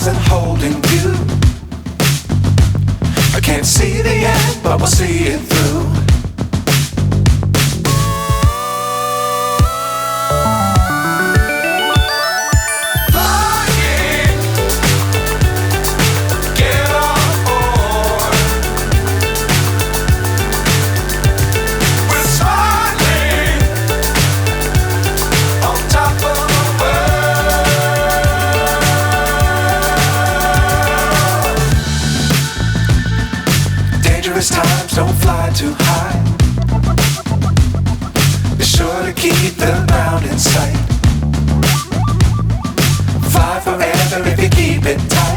stars and holding you. I can't see the end, but we'll see it through. Times don't fly too high. Be sure to keep the ground in sight. Fly forever if you keep it tight.